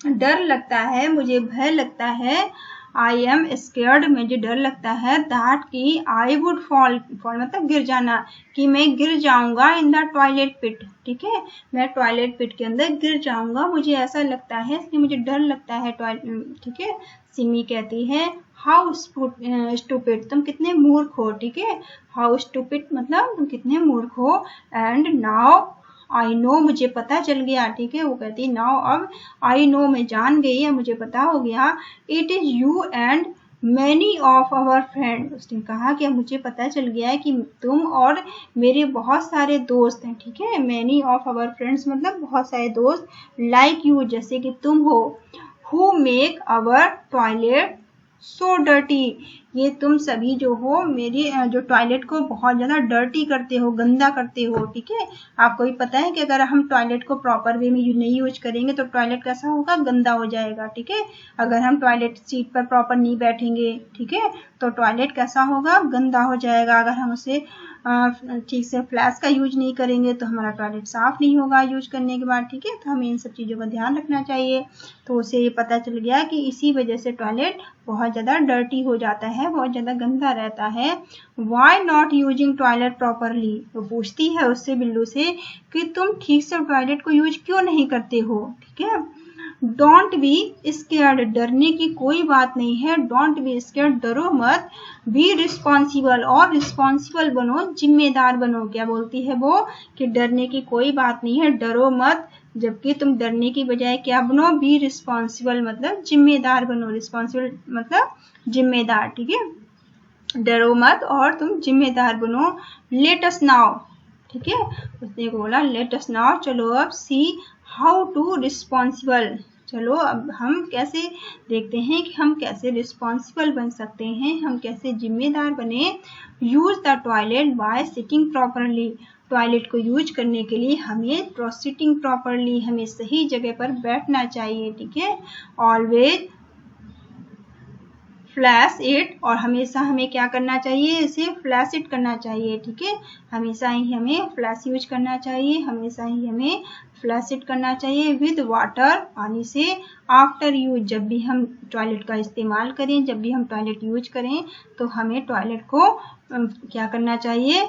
डर लगता है, मुझे भय लगता है। आई एम स्केयर्ड, मुझे डर लगता है। दैट कि आई वुड फॉल, फॉल मतलब गिर जाना, कि मैं गिर जाऊंगा इन द टॉयलेट पिट, ठीक है, मैं टॉयलेट पिट के अंदर गिर जाऊंगा, मुझे ऐसा लगता है, इसलिए मुझे डर लगता है टॉयलेट, ठीक है। सिमी कहती है हाउ स्टूपिड, तुम कितने मूर्ख हो, ठीक है। हाउ स्टूपिड मतलब तुम कितने मूर्ख हो। एंड नाउ आई नो, मुझे पता चल गया, ठीक है। वो कहती है नाउ, अब आई नो, मैं जान गई है, मुझे पता हो गया। It is you and many of our friend, उसने कहा कि मुझे पता चल गया है कि तुम और मेरे बहुत सारे दोस्त हैं, ठीक है। मैनी ऑफ आवर फ्रेंड्स मतलब बहुत सारे दोस्त, लाइक यू जैसे कि तुम हो, who make our toilet so dirty, ये तुम सभी जो हो मेरी जो टॉयलेट को बहुत ज़्यादा डर्टी करते हो, गंदा करते हो, ठीक है। आपको भी पता है कि अगर हम टॉयलेट को प्रॉपर वे में नहीं यूज करेंगे तो टॉयलेट कैसा होगा? गंदा हो जाएगा, ठीक है। अगर हम टॉयलेट सीट पर प्रॉपर नहीं बैठेंगे, ठीक है, तो टॉयलेट कैसा होगा? गंदा हो जाएगा। अगर हम उसे ठीक से फ्लैश का यूज नहीं करेंगे तो हमारा टॉयलेट साफ नहीं होगा यूज करने के बाद, ठीक है। तो हमें इन सब चीज़ों का ध्यान रखना चाहिए। तो उसे ये पता चल गया कि इसी वजह से टॉयलेट बहुत ज़्यादा डर्टी हो जाता है, बहुत ज़्यादा गंदा रहता है। Why not using toilet properly, तो पूछती है उससे, बिल्लू से, कि तुम ठीक से टॉयलेट को यूज क्यों नहीं करते हो, ठीक है। डोंट बी स्केयर्ड, डरने की कोई बात नहीं है। डोंट बी स्केयर्ड, डरो मत। बी रिस्पॉन्सिबल, और रिस्पॉन्सिबल बनो, जिम्मेदार बनो। क्या बोलती है वो? कि डरने की कोई बात नहीं है, डरो मत, जबकि तुम डरने की बजाय क्या बनो? बी रिस्पॉन्सिबल मतलब जिम्मेदार बनो। रिस्पॉन्सिबल मतलब जिम्मेदार, ठीक है। डरो मत और तुम जिम्मेदार बनो। लेट अस नाउ, ठीक है, उसने बोला लेट अस नाउ, चलो अब सी हाउ टू रिस्पॉन्सिबल, चलो अब हम कैसे देखते हैं कि हम कैसे रिस्पॉन्सिबल बन सकते हैं, हम कैसे जिम्मेदार बने। Use the toilet bye sitting properly. Toilet को यूज करने के लिए हमें सिटिंग प्रॉपरली, हमें सही जगह पर बैठना चाहिए, ठीक है। ऑलवेज फ्लैश इट, और हमेशा हमें क्या करना चाहिए, इसे फ्लैश इट करना चाहिए, ठीक है। हमेशा ही हमें फ्लैश यूज करना चाहिए, हमेशा ही हमें फ्लैश इट करना चाहिए विद वाटर, पानी से। आफ्टर यूज, जब भी हम टॉयलेट का इस्तेमाल करें, जब भी हम टॉयलेट यूज करें तो हमें टॉयलेट को क्या करना चाहिए,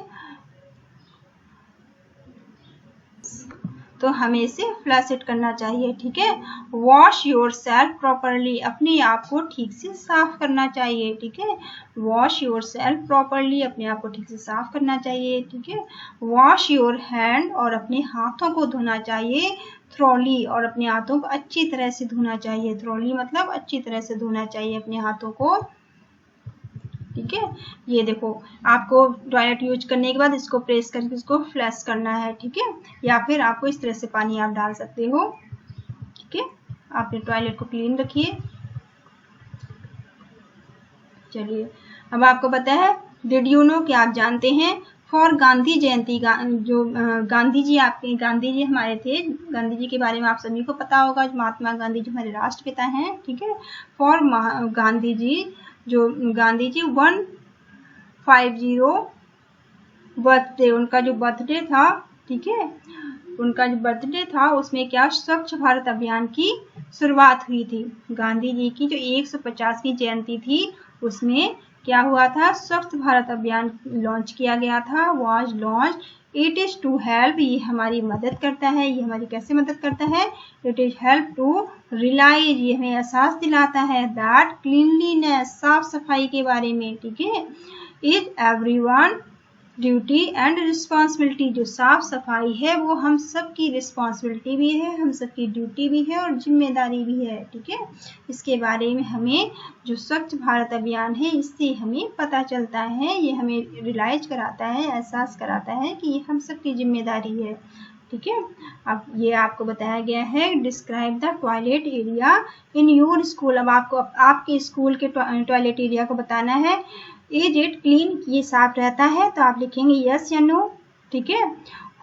तो हमें इसे फ्लैश इट करना चाहिए, ठीक है। वॉश योर सेल्फ प्रॉपरली, अपने आप को ठीक से साफ करना चाहिए, ठीक है। वॉश योर सेल्फ प्रॉपरली, अपने आप को ठीक से साफ करना चाहिए, ठीक है। वॉश योर हैंड, और अपने हाथों को धोना चाहिए थ्रोली, और अपने हाथों को अच्छी तरह से धोना चाहिए। थ्रोली मतलब अच्छी तरह से धोना चाहिए अपने हाथों को, ठीक है। ये देखो, आपको टॉयलेट यूज करने के बाद इसको प्रेस करके इसको फ्लैश करना है, ठीक है। या फिर आपको इस तरह से पानी आप डाल सकते हो, ठीक है। आपने टॉयलेट को क्लीन रखिए। चलिए अब आपको पता है, डिड यू नो, क्या आप जानते हैं, फॉर गांधी जयंती, जो गांधी जी आपके गांधी जी हमारे थे, गांधी जी के बारे में आप सभी को पता होगा, महात्मा गांधी जी हमारे राष्ट्रपिता हैं, ठीक है। फॉर गांधी जी, जो गांधी जी 150 बर्थडे, उनका जो बर्थडे था, ठीक है, उनका जो बर्थडे था उसमें क्या स्वच्छ भारत अभियान की शुरुआत हुई थी। गांधी जी की जो 150वीं जयंती थी उसमें क्या हुआ था, स्वच्छ भारत अभियान लॉन्च किया गया था, was launch. It is to help, ये हमारी मदद करता है, ये हमारी कैसे मदद करता है, it is help to realise, ये हमें एहसास दिलाता है, दैट क्लीनलीनेस, साफ सफाई के बारे में, ठीक है, is everyone duty and responsibility, जो साफ सफाई है वो हम सबकी रिस्पॉन्सिबिलिटी भी है, हम सबकी ड्यूटी भी है और जिम्मेदारी भी है, ठीक है। इसके बारे में हमें जो स्वच्छ भारत अभियान है इससे हमें पता चलता है, ये हमें रियलाइज कराता है, एहसास कराता है कि ये हम सबकी जिम्मेदारी है, ठीक है। अब ये आपको बताया गया है, describe the toilet area in your school. अब आपको आपके स्कूल के टॉयलेट एरिया को बताना है। इज इट क्लीन, ये साफ रहता है, तो आप लिखेंगे यस या नो, ठीक है।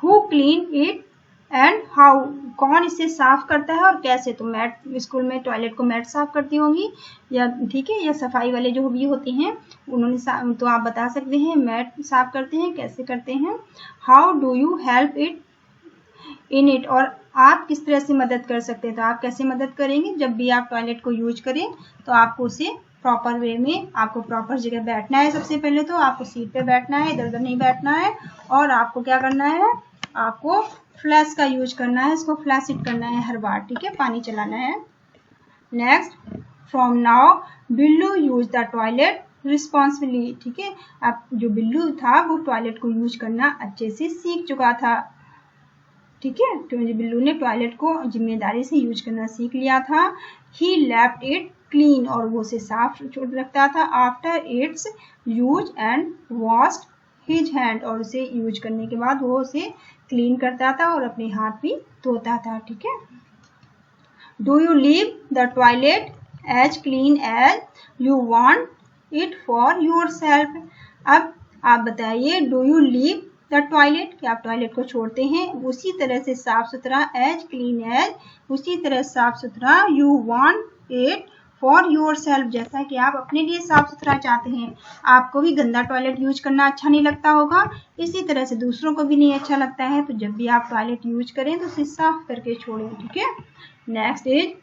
Who clean it and how, कौन इसे साफ करता है और कैसे, तो मैट, स्कूल में टॉयलेट को मैट साफ करती होंगी, या ठीक है, या सफाई वाले जो भी होती हैं उन्होंने तो आप बता सकते हैं मैट साफ करते हैं, कैसे करते हैं। How do you help it in it, और आप किस तरह से मदद कर सकते हैं, तो आप कैसे मदद करेंगे, जब भी आप टॉयलेट को यूज करें तो आपको उसे प्रॉपर वे में, आपको प्रॉपर जगह बैठना है। सबसे पहले तो आपको सीट पे बैठना है, इधर उधर नहीं बैठना है, और आपको क्या करना है, आपको फ्लैश का यूज करना है, इसको फ्लैश इट करना है हर बार, ठीक है, पानी चलाना है। Next, from now Billu use the toilet responsibly, ठीक है। अब जो बिल्लू था वो टॉयलेट को यूज करना अच्छे से सीख चुका था, ठीक है, तो बिल्लू ने टॉयलेट को जिम्मेदारी से यूज करना सीख लिया था। ही लेफ्ट इट क्लीन, और वो उसे साफ छोड़ रखता था। After it's use and washed his hand, और उसे यूज करने के बाद वो उसे क्लीन करता था और अपने हाथ भी धोता था, ठीक है। Do you leave the toilet as clean as you want it for yourself. अब आप बताइए, do you leave the toilet, क्या आप टॉयलेट को छोड़ते हैं उसी तरह से साफ सुथरा, एज क्लीन एज, उसी तरह साफ सुथरा, you want it for your self, जैसा कि आप अपने लिए साफ सुथरा चाहते हैं। आपको भी गंदा टॉयलेट यूज करना अच्छा नहीं लगता होगा, इसी तरह से दूसरों को भी नहीं अच्छा लगता है, तो जब भी आप टॉयलेट यूज करें तो उसे साफ करके छोड़ें, ठीक है। Next is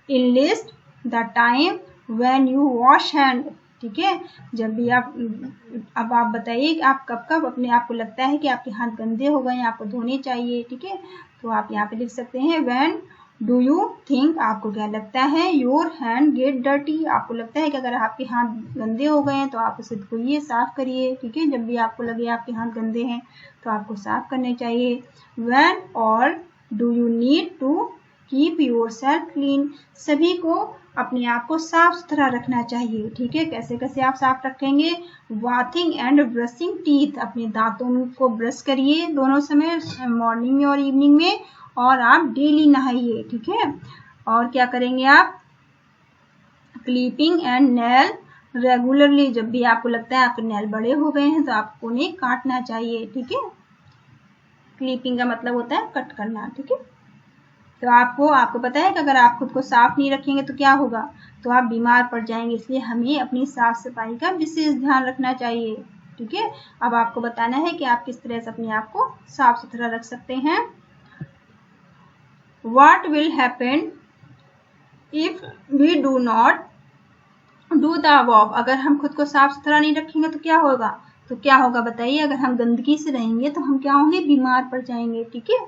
enlist the time when you wash hand, ठीक है। जब भी आप, अब आप बताइए कि आप कब कब अपने आप को लगता है कि आपके हाथ गंदे हो गए, आपको धोने चाहिए, ठीक है, तो आप यहाँ पे लिख सकते हैं व्हेन डू यू थिंक, आपको क्या लगता है, योर हैंड गेट डर्टी, आपको लगता है कि अगर आपके हाथ गंदे हो गए हैं तो आप उसे धोइए, साफ करिए, ठीक है। जब भी आपको लगे आपके हाथ गंदे हैं तो आपको साफ करने चाहिए। व्हेन और do you need to keep yourself clean, सभी को अपने आप को साफ सुथरा रखना चाहिए, ठीक है। कैसे कैसे आप साफ रखेंगे, बाथिंग एंड ब्रशिंग टीथ, अपने दांतों को ब्रश करिए दोनों समय, मॉर्निंग में और इवनिंग में, और आप डेली नहाइए, ठीक है। और क्या करेंगे आप, क्लिपिंग एंड नेल रेगुलरली, जब भी आपको लगता है आपके नेल बड़े हो गए हैं तो आपको उन्हें काटना चाहिए, ठीक है। क्लिपिंग का मतलब होता है कट करना, ठीक है। तो आपको पता है कि अगर आप खुद को साफ नहीं रखेंगे तो क्या होगा, तो आप बीमार पड़ जाएंगे, इसलिए हमें अपनी साफ सफाई का विशेष ध्यान रखना चाहिए, ठीक है। अब आपको बताना है कि आप किस तरह से अपने आप को साफ सुथरा रख सकते हैं। What will happen if we do not do the above? अगर हम खुद को साफ सुथरा नहीं रखेंगे तो क्या होगा, बताइए। अगर हम गंदगी से रहेंगे तो हम क्या होंगे, बीमार पड़ जाएंगे, ठीक है।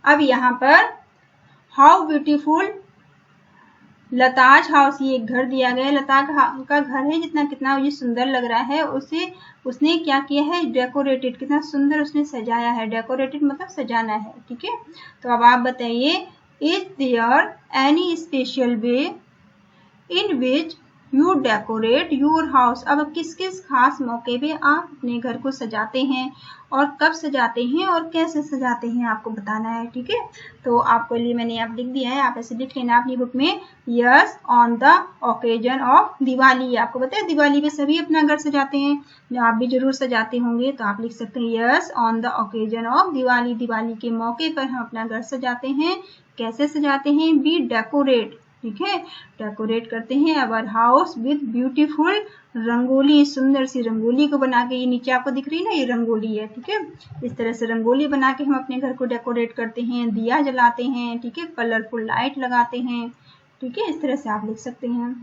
अब यहाँ पर हाउ ब्यूटीफुल लताज हाउस, ये एक घर दिया गया है, लता का घर है, कितना ये सुंदर लग रहा है। उसने क्या किया है, डेकोरेटेड, कितना सुंदर उसने सजाया है। डेकोरेटेड मतलब सजाना है, ठीक है। तो अब आप बताइए, is there any special way in which you decorate your house? अब किस किस खास मौके पे आप अपने घर को सजाते हैं और कब सजाते हैं और कैसे सजाते हैं, आपको बताना है, ठीक है। तो आपके लिए मैंने यहाँ लिख दिया है, आप ऐसे लिख लेना अपनी बुक में, yes on the occasion of Diwali. आपको पता है दिवाली पे सभी अपना घर सजाते हैं, आप भी जरूर सजाते होंगे, तो आप लिख सकते हैं yes on the occasion of Diwali. Diwali के मौके पर हम अपना घर सजाते हैं। कैसे सजाते हैं, बी डेकोरेट, ठीक है, डेकोरेट करते हैं अवर हाउस विद ब्यूटीफुल रंगोली, सुंदर सी रंगोली को बना के, ये नीचे आपको दिख रही है ना, ये रंगोली है, ठीक है। इस तरह से रंगोली बना के हम अपने घर को डेकोरेट करते हैं, दिया जलाते हैं, ठीक है, कलरफुल लाइट लगाते हैं, ठीक है। इस तरह से आप लिख सकते हैं।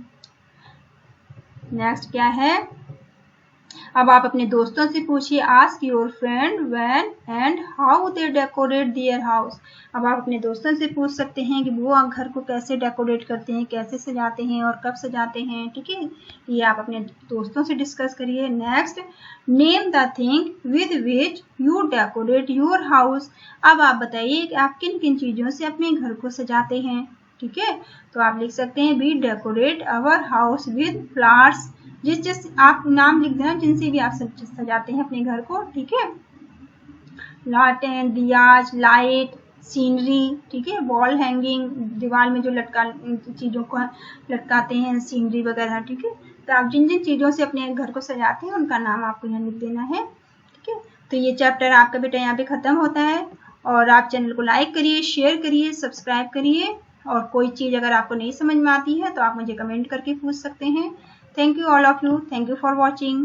नेक्स्ट क्या है, अब आप अपने दोस्तों से पूछिए, ask your friend when and how they decorate their house. अब आप अपने दोस्तों से पूछ सकते हैं कि वो घर को कैसे डेकोरेट करते हैं, कैसे सजाते हैं और कब सजाते हैं, ठीक है। ये आप अपने दोस्तों से डिस्कस करिए। Next, name the thing with which you decorate your house. अब आप बताइए कि आप किन किन चीजों से अपने घर को सजाते हैं, ठीक है। तो आप लिख सकते हैं, we decorate our house with flowers. जिस आप नाम लिख देना जिनसे भी आप सजाते हैं अपने घर को, ठीक है। लालटेन, दियाज, लाइट, सीनरी, ठीक है, वॉल हैंगिंग, दीवार में जो चीजों को लटकाते हैं, सीनरी वगैरह, ठीक है। तो आप जिन जिन चीजों से अपने घर को सजाते हैं उनका नाम आपको यहाँ लिख देना है, ठीक है। तो ये चैप्टर आपका बेटा यहाँ पे खत्म होता है। और आप चैनल को लाइक करिए, शेयर करिए, सब्सक्राइब करिए। और कोई चीज अगर आपको नहीं समझ में आती है तो आप मुझे कमेंट करके पूछ सकते हैं। Thank you all of you. Thank you for watching.